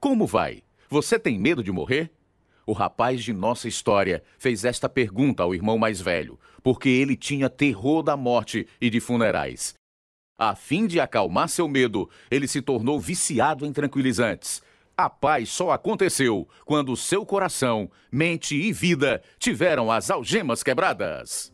Como vai? Você tem medo de morrer? O rapaz de nossa história fez esta pergunta ao irmão mais velho, porque ele tinha terror da morte e de funerais. A fim de acalmar seu medo, ele se tornou viciado em tranquilizantes. A paz só aconteceu quando seu coração, mente e vida tiveram as algemas quebradas.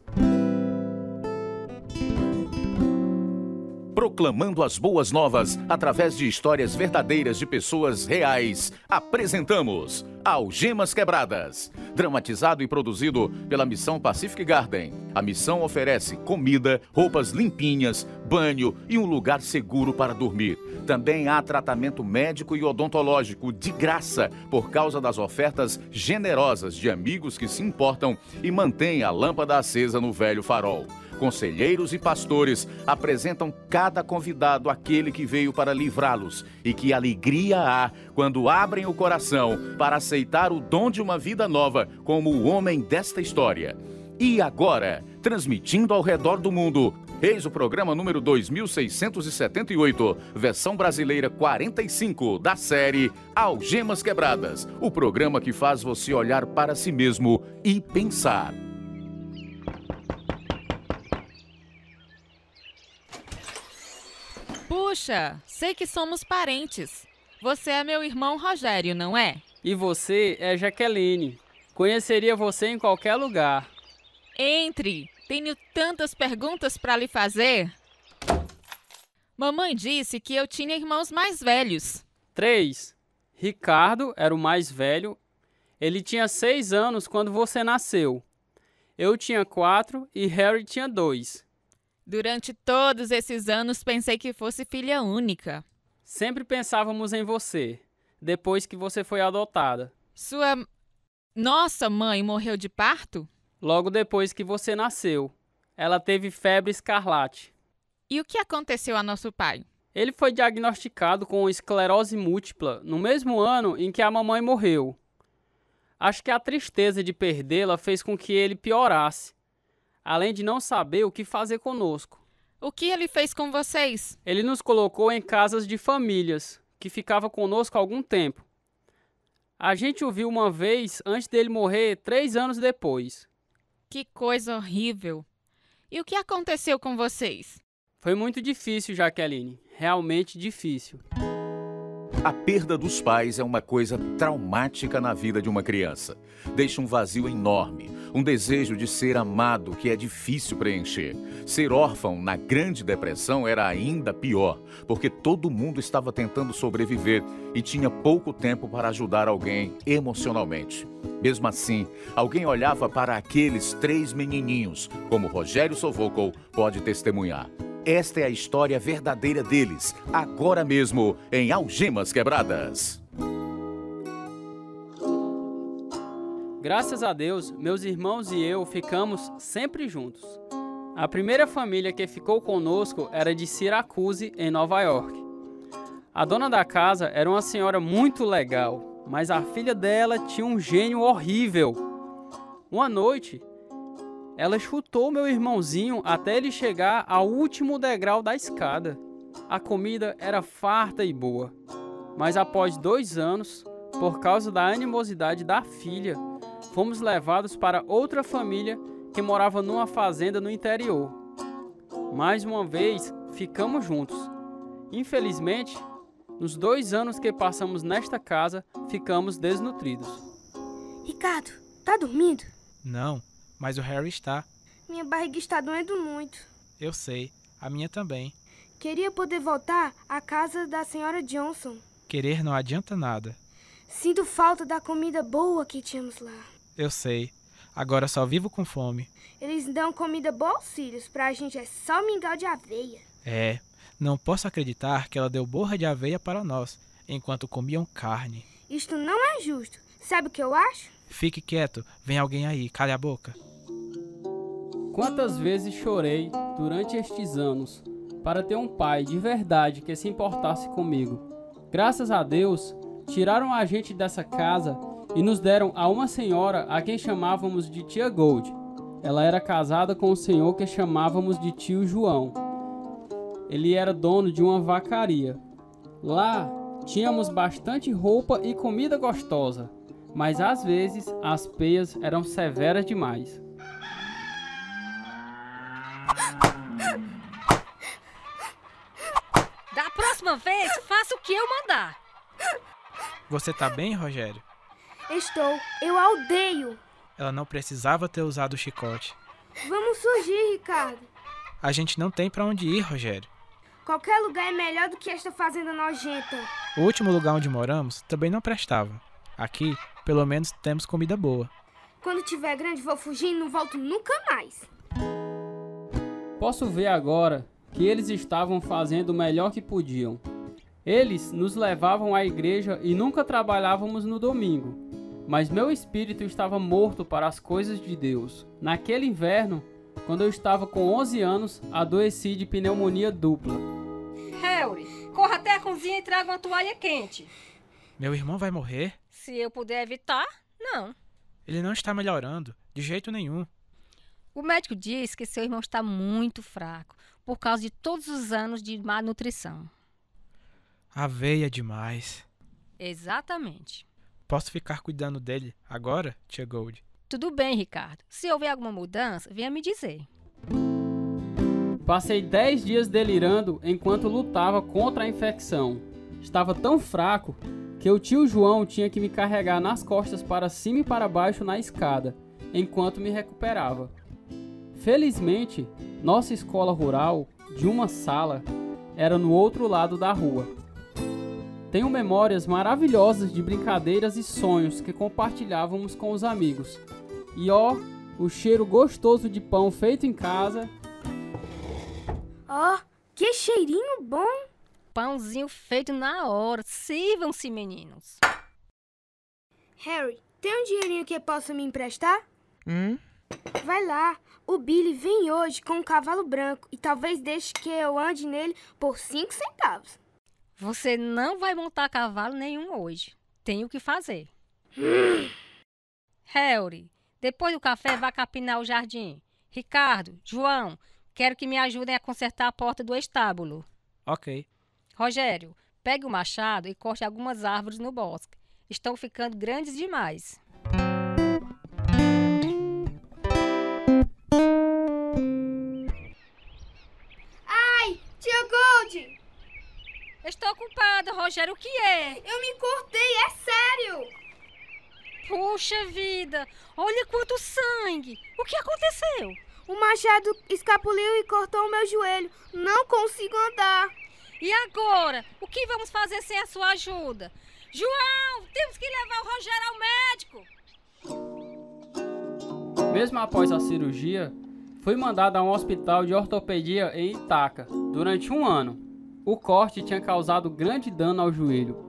Proclamando as boas novas através de histórias verdadeiras de pessoas reais, apresentamos Algemas Quebradas. Dramatizado e produzido pela Missão Pacific Garden. A missão oferece comida, roupas limpinhas, banho e um lugar seguro para dormir. Também há tratamento médico e odontológico de graça por causa das ofertas generosas de amigos que se importam e mantêm a lâmpada acesa no velho farol. Conselheiros e pastores apresentam cada convidado aquele que veio para livrá-los. E que alegria há quando abrem o coração para aceitar o dom de uma vida nova como o homem desta história. E agora, transmitindo ao redor do mundo, eis o programa número 2678, versão brasileira 45 da série Algemas Quebradas. O programa que faz você olhar para si mesmo e pensar. Puxa, sei que somos parentes. Você é meu irmão Rogério, não é? E você é Jaqueline. Conheceria você em qualquer lugar. Entre! Tenho tantas perguntas para lhe fazer. Mamãe disse que eu tinha irmãos mais velhos. 3. Ricardo era o mais velho. Ele tinha 6 anos quando você nasceu. Eu tinha 4 e Harry tinha 2. Durante todos esses anos pensei que fosse filha única. Sempre pensávamos em você, depois que você foi adotada. Nossa mãe morreu de parto? Logo depois que você nasceu. Ela teve febre escarlate. E o que aconteceu a nosso pai? Ele foi diagnosticado com esclerose múltipla no mesmo ano em que a mamãe morreu. Acho que a tristeza de perdê-la fez com que ele piorasse, além de não saber o que fazer conosco. O que ele fez com vocês? Ele nos colocou em casas de famílias, que ficava conosco há algum tempo. A gente o viu uma vez antes dele morrer 3 anos depois. Que coisa horrível. E o que aconteceu com vocês? Foi muito difícil, Jaqueline. Realmente difícil. A perda dos pais é uma coisa traumática na vida de uma criança. Deixa um vazio enorme, um desejo de ser amado que é difícil preencher. Ser órfão na Grande Depressão era ainda pior, porque todo mundo estava tentando sobreviver e tinha pouco tempo para ajudar alguém emocionalmente. Mesmo assim, alguém olhava para aqueles 3 menininhos, como Rogério Sovocol pode testemunhar. Esta é a história verdadeira deles, agora mesmo em Algemas Quebradas. Graças a Deus, meus irmãos e eu ficamos sempre juntos. A primeira família que ficou conosco era de Syracuse, em Nova York. A dona da casa era uma senhora muito legal, mas a filha dela tinha um gênio horrível. Uma noite, ela chutou meu irmãozinho até ele chegar ao último degrau da escada. A comida era farta e boa, mas após 2 anos, por causa da animosidade da filha, fomos levados para outra família que morava numa fazenda no interior. Mais uma vez, ficamos juntos. Infelizmente, nos 2 anos que passamos nesta casa, ficamos desnutridos. Ricardo, tá dormindo? Não, mas o Harry está. Minha barriga está doendo muito. Eu sei, a minha também. Queria poder voltar à casa da senhora Johnson. Querer não adianta nada. Sinto falta da comida boa que tínhamos lá. Eu sei, agora só vivo com fome. Eles dão comida boa aos filhos, pra gente é só mingau de aveia. É, não posso acreditar que ela deu borra de aveia para nós, enquanto comiam carne. Isto não é justo. Sabe o que eu acho? Fique quieto, vem alguém aí, cale a boca. Quantas vezes chorei durante estes anos para ter um pai de verdade que se importasse comigo. Graças a Deus, tiraram a gente dessa casa e nos deram a uma senhora a quem chamávamos de Tia Gold. Ela era casada com um senhor que chamávamos de Tio João. Ele era dono de uma vacaria. Lá Tínhamos bastante roupa e comida gostosa, mas às vezes as peias eram severas demais. Da próxima vez, faça o que eu mandar. Você tá bem, Rogério? Estou. Eu a odeio. Ela não precisava ter usado o chicote. Vamos fugir, Ricardo. A gente não tem pra onde ir, Rogério. Qualquer lugar é melhor do que esta fazenda nojenta. O último lugar onde moramos também não prestava. Aqui, pelo menos, temos comida boa. Quando tiver grande, vou fugir e não volto nunca mais. Posso ver agora que eles estavam fazendo o melhor que podiam. Eles nos levavam à igreja e nunca trabalhávamos no domingo. Mas meu espírito estava morto para as coisas de Deus. Naquele inverno, quando eu estava com 11 anos, adoeci de pneumonia dupla. Harry, corra até a cozinha e traga uma toalha quente. Meu irmão vai morrer? Se eu puder evitar, não. Ele não está melhorando, de jeito nenhum. O médico diz que seu irmão está muito fraco, por causa de todos os anos de má nutrição. Aveia demais. Exatamente. Posso ficar cuidando dele agora, tia Gold? Tudo bem, Ricardo. Se houver alguma mudança, venha me dizer. Passei 10 dias delirando enquanto lutava contra a infecção. Estava tão fraco que o tio João tinha que me carregar nas costas para cima e para baixo na escada, enquanto me recuperava. Felizmente, nossa escola rural, de uma sala, era no outro lado da rua. Tenho memórias maravilhosas de brincadeiras e sonhos que compartilhávamos com os amigos. E o cheiro gostoso de pão feito em casa. Que cheirinho bom. Pãozinho feito na hora. Sirvam-se, meninos. Harry, tem um dinheirinho que possa me emprestar? Vai lá. O Billy vem hoje com um cavalo branco e talvez deixe que eu ande nele por 5 centavos. Você não vai montar cavalo nenhum hoje. Tem o que fazer. Harry, depois do café, vá capinar o jardim. Ricardo, João, quero que me ajudem a consertar a porta do estábulo. Ok. Rogério, pegue o machado e corte algumas árvores no bosque. Estão ficando grandes demais. Ai, tia Gold! Estou ocupada, Rogério, o que é? Eu me cortei, é sério! Puxa vida, olha quanto sangue! O que aconteceu? O machado escapuliu e cortou o meu joelho. Não consigo andar. E agora? O que vamos fazer sem a sua ajuda? João, temos que levar o Rogério ao médico! Mesmo após a cirurgia, fui mandado a um hospital de ortopedia em Itaca durante 1 ano. O corte tinha causado grande dano ao joelho.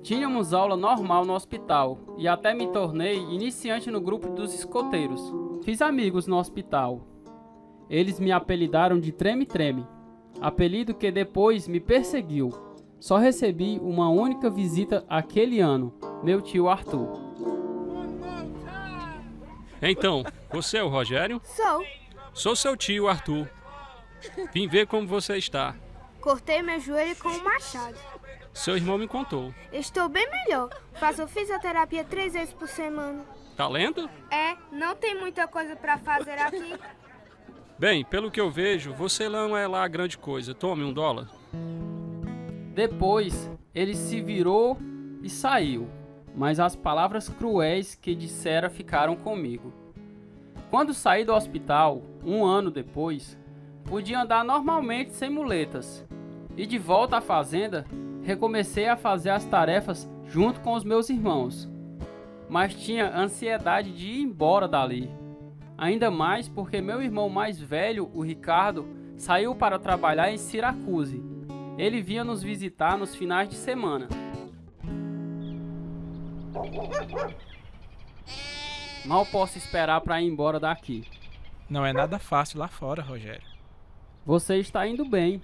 Tínhamos aula normal no hospital e até me tornei iniciante no grupo dos escoteiros. Fiz amigos no hospital. Eles me apelidaram de Treme Treme, apelido que depois me perseguiu. Só recebi uma única visita aquele ano, meu tio Arthur. Então, você é o Rogério? Sou. Sou seu tio, Arthur. Vim ver como você está. Cortei meu joelho com um machado. Seu irmão me contou. Estou bem melhor. Faço fisioterapia 3 vezes por semana. Tá lendo? Não tem muita coisa pra fazer aqui. Bem, pelo que eu vejo, você não é lá grande coisa. Tome $1. Depois, ele se virou e saiu, mas as palavras cruéis que dissera ficaram comigo. Quando saí do hospital, 1 ano depois, podia andar normalmente sem muletas. E de volta à fazenda, recomecei a fazer as tarefas junto com os meus irmãos. Mas tinha ansiedade de ir embora dali. Ainda mais porque meu irmão mais velho, o Ricardo, saiu para trabalhar em Syracuse. Ele vinha nos visitar nos finais de semana. Mal posso esperar para ir embora daqui. Não é nada fácil lá fora, Rogério. Você está indo bem,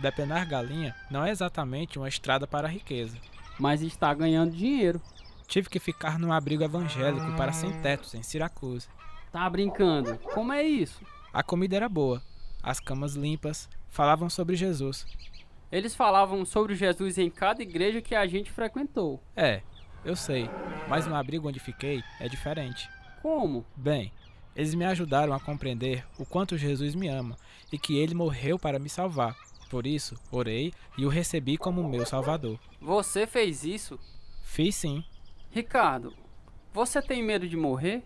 Depenar galinha não é exatamente uma estrada para a riqueza. mas está ganhando dinheiro. Tive que ficar num abrigo evangélico para sem-tetos em Syracuse. Tá brincando? Como é isso? A comida era boa, as camas limpas, falavam sobre Jesus. Eles falavam sobre Jesus em cada igreja que a gente frequentou. É, eu sei, mas no abrigo onde fiquei é diferente. Como? Bem, eles me ajudaram a compreender o quanto Jesus me ama e que ele morreu para me salvar. Por isso, orei e o recebi como meu salvador. Você fez isso? Fiz sim. Ricardo, você tem medo de morrer?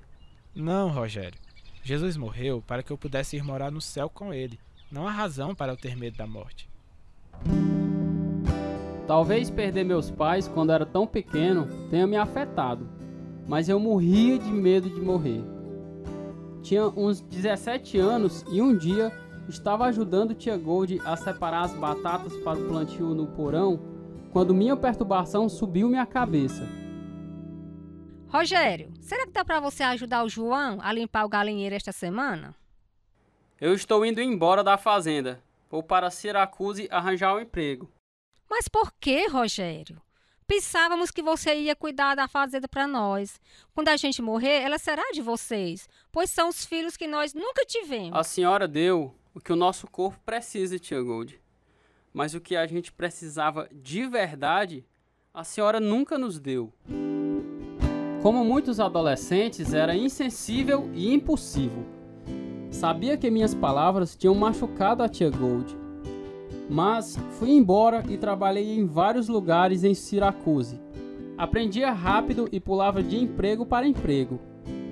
Não, Rogério. Jesus morreu para que eu pudesse ir morar no céu com ele. Não há razão para eu ter medo da morte. Talvez perder meus pais quando era tão pequeno tenha me afetado, mas eu morria de medo de morrer. Tinha uns 17 anos e um dia estava ajudando tia Gold a separar as batatas para o plantio no porão, quando minha perturbação subiu minha cabeça. Rogério, será que dá para você ajudar o João a limpar o galinheiro esta semana? Eu estou indo embora da fazenda. Vou para Syracuse arranjar um emprego. Mas por que, Rogério? Pensávamos que você ia cuidar da fazenda para nós. Quando a gente morrer, ela será de vocês, pois são os filhos que nós nunca tivemos. A senhora deu o que o nosso corpo precisa, tia Gold. Mas o que a gente precisava de verdade, a senhora nunca nos deu. Como muitos adolescentes, era insensível e impulsivo. Sabia que minhas palavras tinham machucado a tia Gold. Mas fui embora e trabalhei em vários lugares em Syracuse. Aprendia rápido e pulava de emprego para emprego.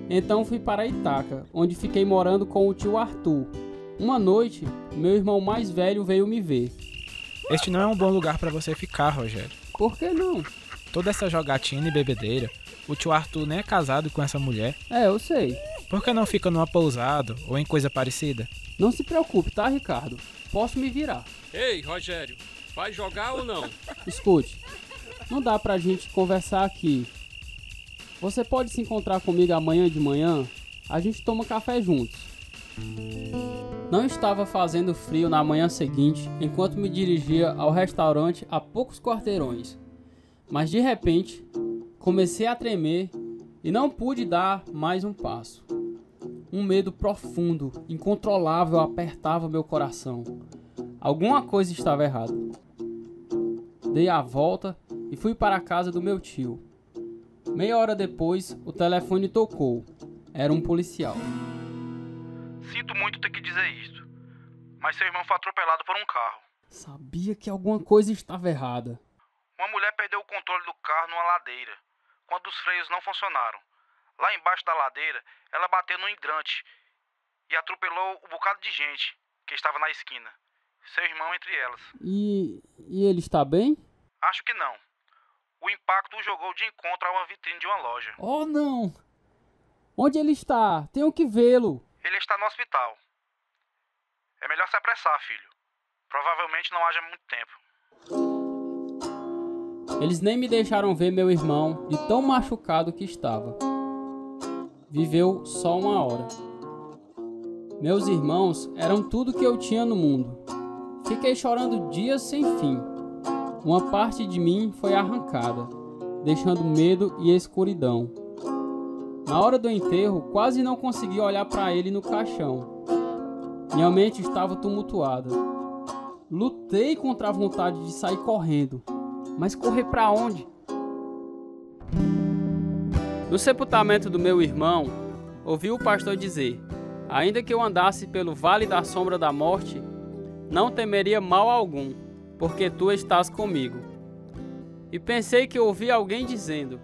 Então fui para Itaca, onde fiquei morando com o tio Arthur. Uma noite, meu irmão mais velho veio me ver. Este não é um bom lugar para você ficar, Rogério. Por que não? Toda essa jogatina e bebedeira, o tio Arthur nem é casado com essa mulher. É, eu sei. Por que não fica numa pousada ou em coisa parecida? Não se preocupe, tá, Ricardo? Posso me virar. Ei, Rogério, vai jogar ou não? Escute, não dá pra gente conversar aqui. Você pode se encontrar comigo amanhã de manhã? A gente toma café juntos. Não estava fazendo frio na manhã seguinte, enquanto me dirigia ao restaurante a poucos quarteirões. Mas de repente, comecei a tremer e não pude dar mais um passo. Um medo profundo, incontrolável apertava meu coração. Alguma coisa estava errada. Dei a volta e fui para a casa do meu tio. Meia hora depois, o telefone tocou. Era um policial. Sinto muito ter que dizer isso, mas seu irmão foi atropelado por um carro. Sabia que alguma coisa estava errada. Uma mulher perdeu o controle do carro numa ladeira, quando os freios não funcionaram. Lá embaixo da ladeira, ela bateu no hidrante e atropelou um bocado de gente que estava na esquina. Seu irmão entre elas. E ele está bem? Acho que não. O impacto o jogou de encontro a uma vitrine de uma loja. Oh, não! Onde ele está? Tenho que vê-lo. Ele está no hospital. É melhor se apressar, filho. Provavelmente não haja muito tempo. Eles nem me deixaram ver meu irmão, de tão machucado que estava. Viveu só uma hora. Meus irmãos eram tudo que eu tinha no mundo. Fiquei chorando dias sem fim. Uma parte de mim foi arrancada, deixando medo e escuridão. Na hora do enterro, quase não consegui olhar para ele no caixão. Minha mente estava tumultuada. Lutei contra a vontade de sair correndo. Mas correr para onde? No sepultamento do meu irmão, ouvi o pastor dizer: ainda que eu andasse pelo vale da sombra da morte, não temeria mal algum, porque tu estás comigo. E pensei que ouvi alguém dizendo: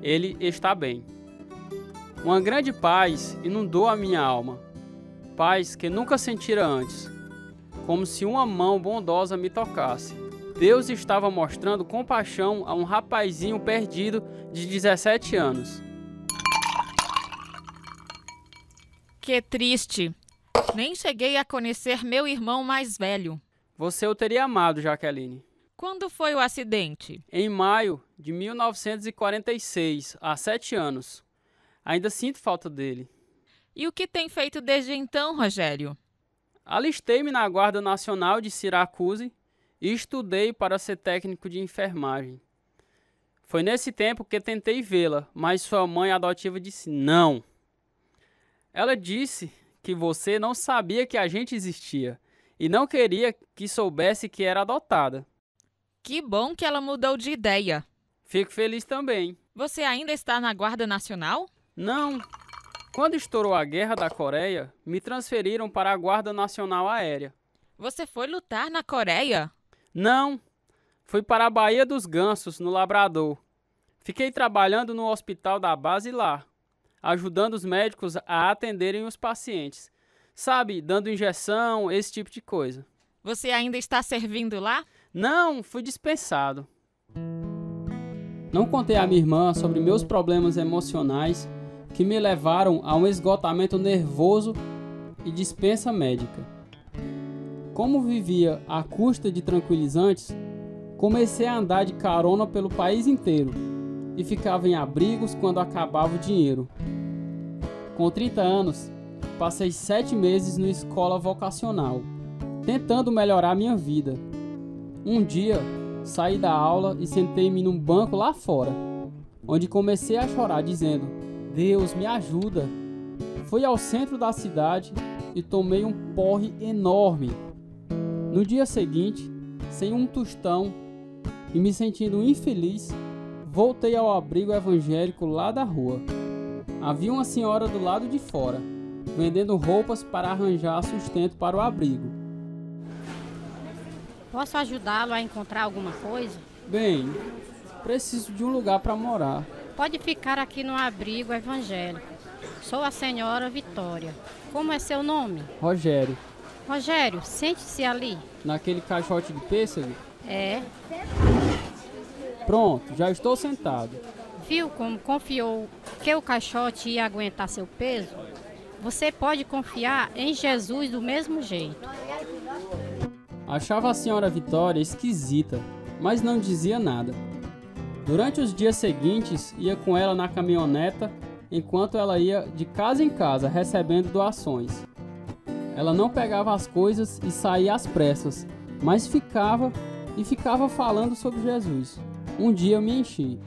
ele está bem. Uma grande paz inundou a minha alma, paz que nunca sentira antes, como se uma mão bondosa me tocasse. Deus estava mostrando compaixão a um rapazinho perdido de 17 anos. Que triste. Nem cheguei a conhecer meu irmão mais velho. Você o teria amado, Jaqueline. Quando foi o acidente? Em maio de 1946, há 7 anos. Ainda sinto falta dele. E o que tem feito desde então, Rogério? Alistei-me na Guarda Nacional de Syracuse e estudei para ser técnico de enfermagem. Foi nesse tempo que tentei vê-la, mas sua mãe adotiva disse não. Ela disse que você não sabia que a gente existia e não queria que soubesse que era adotada. Que bom que ela mudou de ideia. Fico feliz também. Você ainda está na Guarda Nacional? Não. Quando estourou a Guerra da Coreia, me transferiram para a Guarda Nacional Aérea. Você foi lutar na Coreia? Não. Fui para a Baía dos Gansos, no Labrador. Fiquei trabalhando no hospital da base lá, ajudando os médicos a atenderem os pacientes. Sabe, dando injeção, esse tipo de coisa. Você ainda está servindo lá? Não, fui dispensado. Não contei à minha irmã sobre meus problemas emocionais que me levaram a um esgotamento nervoso e dispensa médica. Como vivia à custa de tranquilizantes, comecei a andar de carona pelo país inteiro e ficava em abrigos quando acabava o dinheiro. Com 30 anos, passei 7 meses na escola vocacional, tentando melhorar minha vida. Um dia, saí da aula e sentei-me num banco lá fora, onde comecei a chorar dizendo: Deus, me ajuda. Fui ao centro da cidade e tomei um porre enorme. No dia seguinte, sem um tostão e me sentindo infeliz, voltei ao abrigo evangélico lá da rua. Havia uma senhora do lado de fora, vendendo roupas para arranjar sustento para o abrigo. Posso ajudá-lo a encontrar alguma coisa? Bem, preciso de um lugar para morar. Pode ficar aqui no abrigo evangélico. Sou a senhora Vitória. Como é seu nome? Rogério. Rogério, sente-se ali. Naquele caixote de pêssego? É. Pronto, já estou sentado. Viu como confiou que o caixote ia aguentar seu peso? Você pode confiar em Jesus do mesmo jeito. Achava a senhora Vitória esquisita, mas não dizia nada. Durante os dias seguintes, ia com ela na caminhoneta, enquanto ela ia de casa em casa recebendo doações. Ela não pegava as coisas e saía às pressas, mas ficava falando sobre Jesus. Um dia eu me enchi.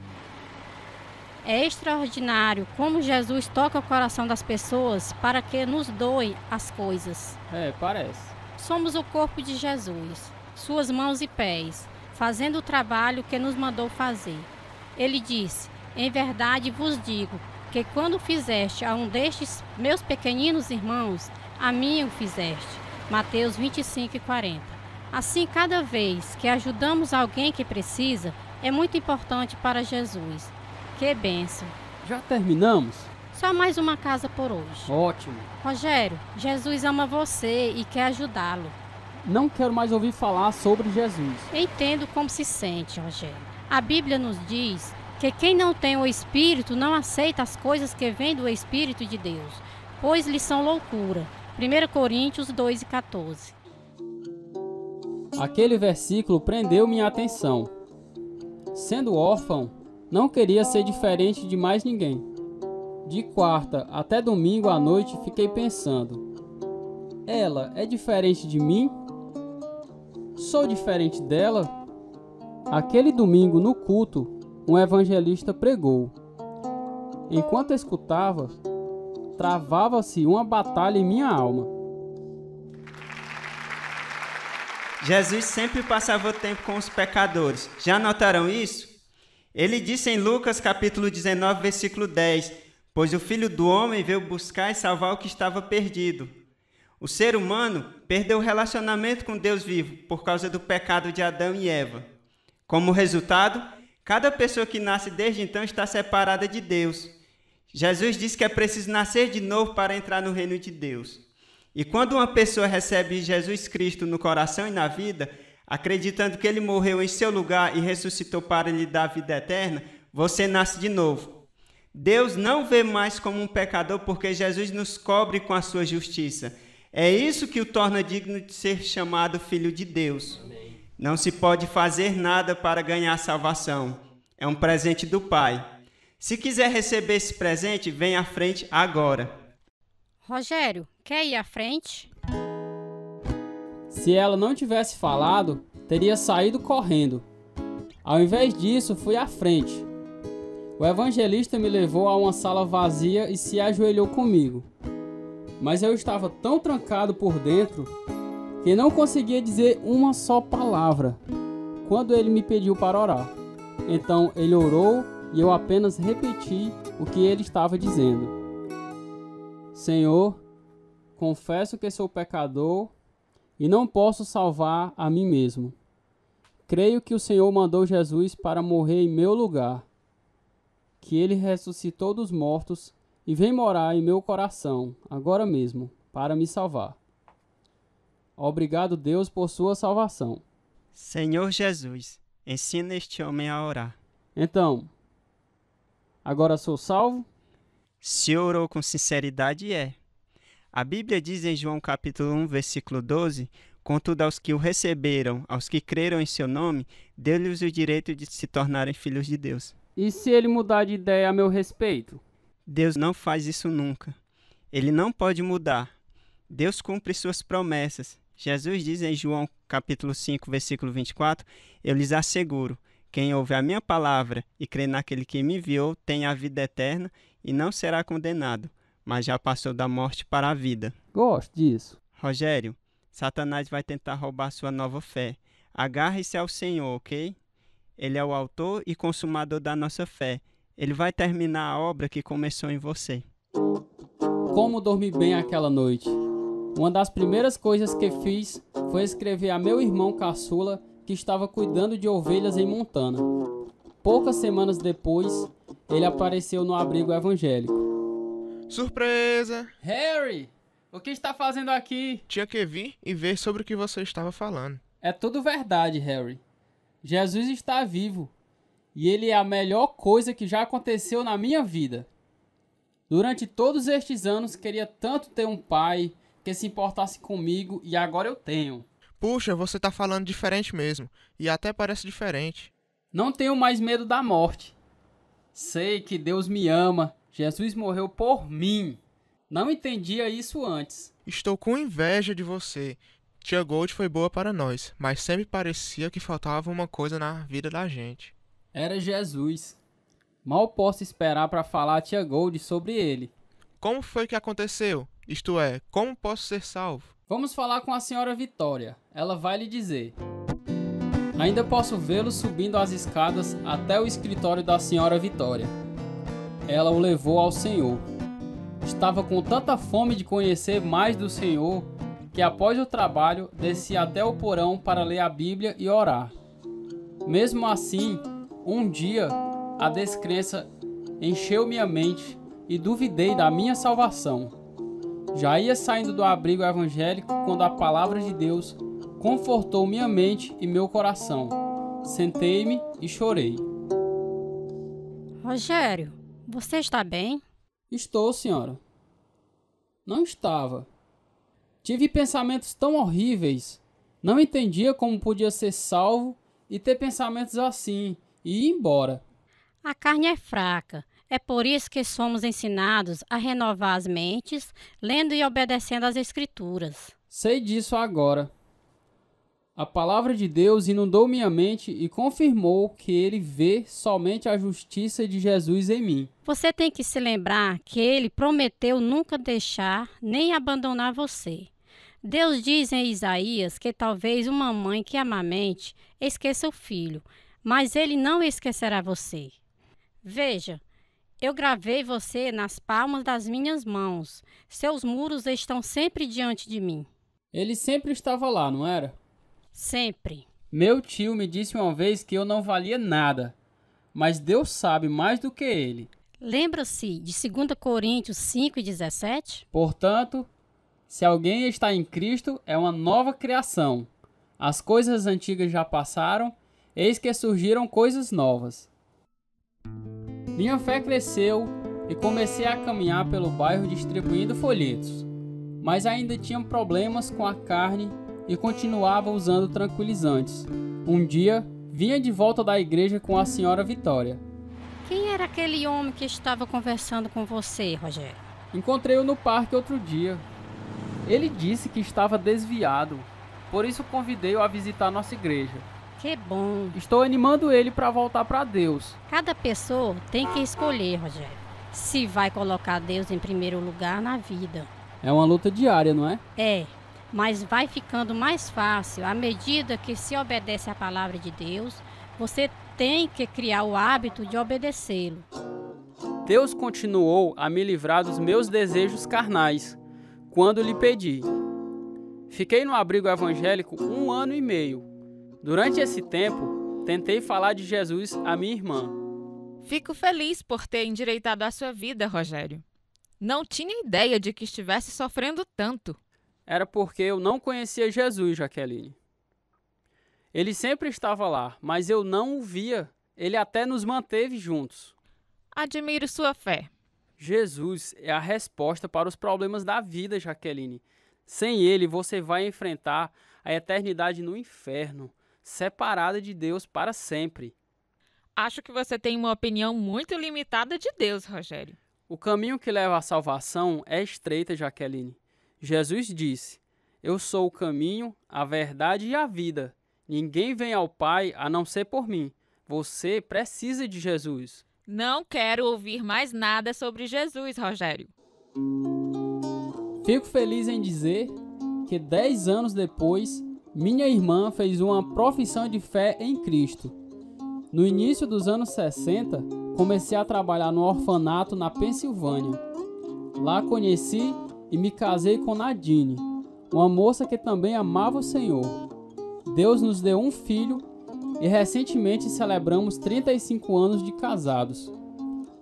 É extraordinário como Jesus toca o coração das pessoas para que nos doem as coisas. Parece. Somos o corpo de Jesus, suas mãos e pés, fazendo o trabalho que nos mandou fazer. Ele disse: em verdade vos digo, que quando fizeste a um destes meus pequeninos irmãos, a mim o fizeste. Mateus 25:40. Assim, cada vez que ajudamos alguém que precisa, é muito importante para Jesus. Que bênção! Já terminamos? Só mais uma casa por hoje. Ótimo. Rogério, Jesus ama você e quer ajudá-lo. Não quero mais ouvir falar sobre Jesus. Entendo como se sente, Rogério. A Bíblia nos diz que quem não tem o Espírito não aceita as coisas que vêm do Espírito de Deus, pois lhes são loucura. 1 Coríntios 2:14. Aquele versículo prendeu minha atenção. Sendo órfão, não queria ser diferente de mais ninguém. De quarta até domingo à noite fiquei pensando: ela é diferente de mim? Sou diferente dela? Aquele domingo no culto, um evangelista pregou. Enquanto escutava, travava-se uma batalha em minha alma. Jesus sempre passava tempo com os pecadores. Já notaram isso? Ele disse em Lucas capítulo 19, versículo 10, pois o Filho do Homem veio buscar e salvar o que estava perdido. O ser humano perdeu o relacionamento com Deus vivo por causa do pecado de Adão e Eva. Como resultado, cada pessoa que nasce desde então está separada de Deus. Jesus disse que é preciso nascer de novo para entrar no reino de Deus. E quando uma pessoa recebe Jesus Cristo no coração e na vida, acreditando que ele morreu em seu lugar e ressuscitou para lhe dar a vida eterna, você nasce de novo. Deus não vê mais como um pecador porque Jesus nos cobre com a sua justiça. É isso que o torna digno de ser chamado Filho de Deus. Amém. Não se pode fazer nada para ganhar salvação. É um presente do Pai. Se quiser receber esse presente, vem à frente agora. Rogério, quer ir à frente? Se ela não tivesse falado, teria saído correndo. Ao invés disso, fui à frente. O evangelista me levou a uma sala vazia e se ajoelhou comigo. Mas eu estava tão trancado por dentro que não conseguia dizer uma só palavra quando ele me pediu para orar. Então ele orou e eu apenas repeti o que ele estava dizendo. Senhor, confesso que sou pecador e não posso salvar a mim mesmo. Creio que o Senhor mandou Jesus para morrer em meu lugar, que ele ressuscitou dos mortos e vem morar em meu coração, agora mesmo, para me salvar. Obrigado, Deus, por sua salvação. Senhor Jesus, ensina este homem a orar. Então, agora sou salvo? Se orou com sinceridade, é. A Bíblia diz em João capítulo 1, versículo 12, contudo aos que o receberam, aos que creram em seu nome, deu-lhes o direito de se tornarem filhos de Deus. E se ele mudar de ideia a meu respeito? Deus não faz isso nunca. Ele não pode mudar. Deus cumpre suas promessas. Jesus diz em João capítulo 5, versículo 24, eu lhes asseguro, quem ouve a minha palavra e crê naquele que me enviou tem a vida eterna e não será condenado, mas já passou da morte para a vida. Gosto disso. Rogério, Satanás vai tentar roubar sua nova fé. Agarre-se ao Senhor, ok? Ele é o autor e consumador da nossa fé. Ele vai terminar a obra que começou em você. Como dormi bem aquela noite. Uma das primeiras coisas que fiz foi escrever a meu irmão caçula que estava cuidando de ovelhas em Montana. Poucas semanas depois, ele apareceu no abrigo evangélico. Surpresa! Harry, o que está fazendo aqui? Tinha que vir e ver sobre o que você estava falando. É tudo verdade, Harry. Jesus está vivo e ele é a melhor coisa que já aconteceu na minha vida. Durante todos estes anos, queria tanto ter um pai que se importasse comigo e agora eu tenho. Puxa, você tá falando diferente mesmo, e até parece diferente. Não tenho mais medo da morte. Sei que Deus me ama, Jesus morreu por mim. Não entendia isso antes. Estou com inveja de você. Tia Gold foi boa para nós, mas sempre parecia que faltava uma coisa na vida da gente. Era Jesus. Mal posso esperar para falar a tia Gold sobre ele. Como foi que aconteceu? Isto é, como posso ser salvo? Vamos falar com a senhora Vitória. Ela vai lhe dizer. Ainda posso vê-lo subindo as escadas até o escritório da senhora Vitória. Ela o levou ao Senhor. Estava com tanta fome de conhecer mais do Senhor que após o trabalho descia até o porão para ler a Bíblia e orar. Mesmo assim, um dia a descrença encheu minha mente e duvidei da minha salvação. Já ia saindo do abrigo evangélico quando a palavra de Deus confortou minha mente e meu coração. Sentei-me e chorei. Rogério, você está bem? Estou, senhora. Não estava. Tive pensamentos tão horríveis. Não entendia como podia ser salvo e ter pensamentos assim e ir embora. A carne é fraca. É por isso que somos ensinados a renovar as mentes, lendo e obedecendo às Escrituras. Sei disso agora. A palavra de Deus inundou minha mente e confirmou que ele vê somente a justiça de Jesus em mim. Você tem que se lembrar que ele prometeu nunca deixar nem abandonar você. Deus diz em Isaías que talvez uma mãe que amamente esqueça o filho, mas ele não esquecerá você. Veja, eu gravei você nas palmas das minhas mãos. Seus muros estão sempre diante de mim. Ele sempre estava lá, não era? Sempre. Meu tio me disse uma vez que eu não valia nada, mas Deus sabe mais do que ele. Lembra-se de 2 Coríntios 5:17? Portanto, se alguém está em Cristo, é uma nova criação. As coisas antigas já passaram, eis que surgiram coisas novas. Minha fé cresceu e comecei a caminhar pelo bairro distribuindo folhetos, mas ainda tinha problemas com a carne e continuava usando tranquilizantes. Um dia, vinha de volta da igreja com a senhora Vitória. Quem era aquele homem que estava conversando com você, Rogério? Encontrei-o no parque outro dia. Ele disse que estava desviado, por isso convidei-o a visitar nossa igreja. Que bom. Estou animando ele para voltar para Deus. Cada pessoa tem que escolher, Rogério, se vai colocar Deus em primeiro lugar na vida. É uma luta diária, não é? É. mas vai ficando mais fácil à medida que se obedece à palavra de Deus. Você tem que criar o hábito de obedecê-lo. Deus continuou a me livrar dos meus desejos carnais, quando lhe pedi. Fiquei no abrigo evangélico 1 ano e meio. Durante esse tempo, tentei falar de Jesus à minha irmã. Fico feliz por ter endireitado a sua vida, Rogério. Não tinha ideia de que estivesse sofrendo tanto. Era porque eu não conhecia Jesus, Jaqueline. Ele sempre estava lá, mas eu não o via. Ele até nos manteve juntos. Admiro sua fé. Jesus é a resposta para os problemas da vida, Jaqueline. Sem ele, você vai enfrentar a eternidade no inferno, separada de Deus para sempre. Acho que você tem uma opinião muito limitada de Deus, Rogério. O caminho que leva à salvação é estreito, Jaqueline. Jesus disse: eu sou o caminho, a verdade e a vida. Ninguém vem ao Pai a não ser por mim. Você precisa de Jesus. Não quero ouvir mais nada sobre Jesus, Rogério. Fico feliz em dizer que 10 anos depois, minha irmã fez uma profissão de fé em Cristo. No início dos anos 60, comecei a trabalhar no orfanato na Pensilvânia. Lá conheci e me casei com Nadine, uma moça que também amava o Senhor. Deus nos deu um filho e recentemente celebramos 35 anos de casados,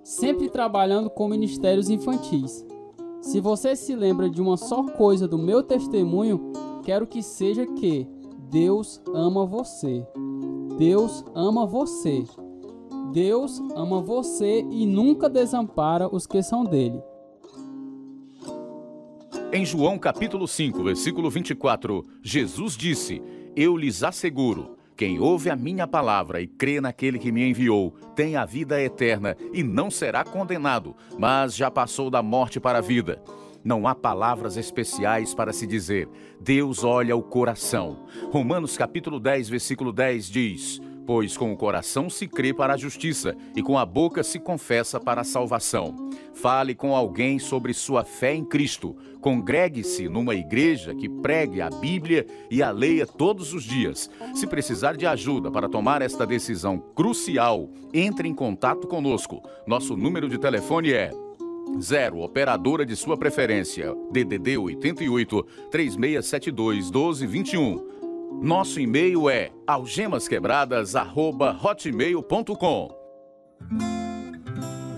sempre trabalhando com ministérios infantis. Se você se lembra de uma só coisa do meu testemunho, quero que seja que Deus ama você. Deus ama você. Deus ama você e nunca desampara os que são dele. Em João capítulo 5, versículo 24, Jesus disse: eu lhes asseguro, quem ouve a minha palavra e crê naquele que me enviou, tem a vida eterna e não será condenado, mas já passou da morte para a vida. Não há palavras especiais para se dizer. Deus olha o coração. Romanos capítulo 10, versículo 10 diz: pois com o coração se crê para a justiça e com a boca se confessa para a salvação. Fale com alguém sobre sua fé em Cristo. Congregue-se numa igreja que pregue a Bíblia e a leia todos os dias. Se precisar de ajuda para tomar esta decisão crucial, entre em contato conosco. Nosso número de telefone é 0 operadora de sua preferência, DDD 88 3672 1221. Nosso e-mail é algemasquebradas@hotmail.com.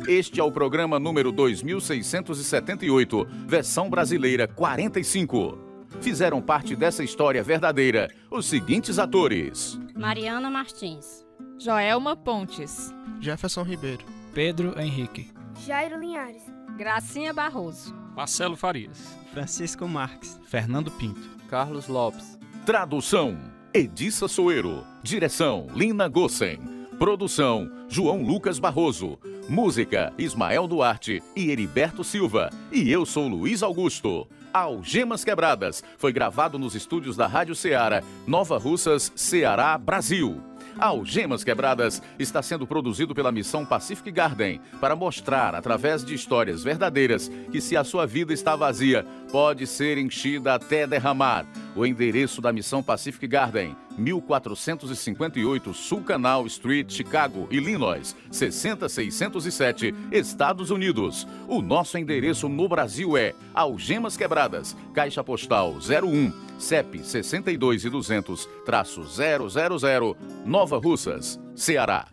Este é o programa número 2678, versão brasileira 45. Fizeram parte dessa história verdadeira os seguintes atores: Mariana Martins, Joelma Pontes, Jefferson Ribeiro, Pedro Henrique, Jairo Linhares, Gracinha Barroso, Marcelo Farias, Francisco Marques, Fernando Pinto, Carlos Lopes. Tradução: Edissa Soeiro. Direção: Lina Gossen. Produção: João Lucas Barroso. Música: Ismael Duarte e Heriberto Silva. E eu sou Luiz Augusto. Algemas Quebradas foi gravado nos estúdios da Rádio Ceará, Nova Russas, Ceará, Brasil. Algemas Quebradas está sendo produzido pela Missão Pacific Garden para mostrar, através de histórias verdadeiras, que se a sua vida está vazia, pode ser enchida até derramar. O endereço da Missão Pacific Garden, 1458 Sul Canal Street, Chicago, Illinois, 60607, Estados Unidos. O nosso endereço no Brasil é Algemas Quebradas, Caixa Postal 01, CEP 62.200-000, Nova Russas, Ceará.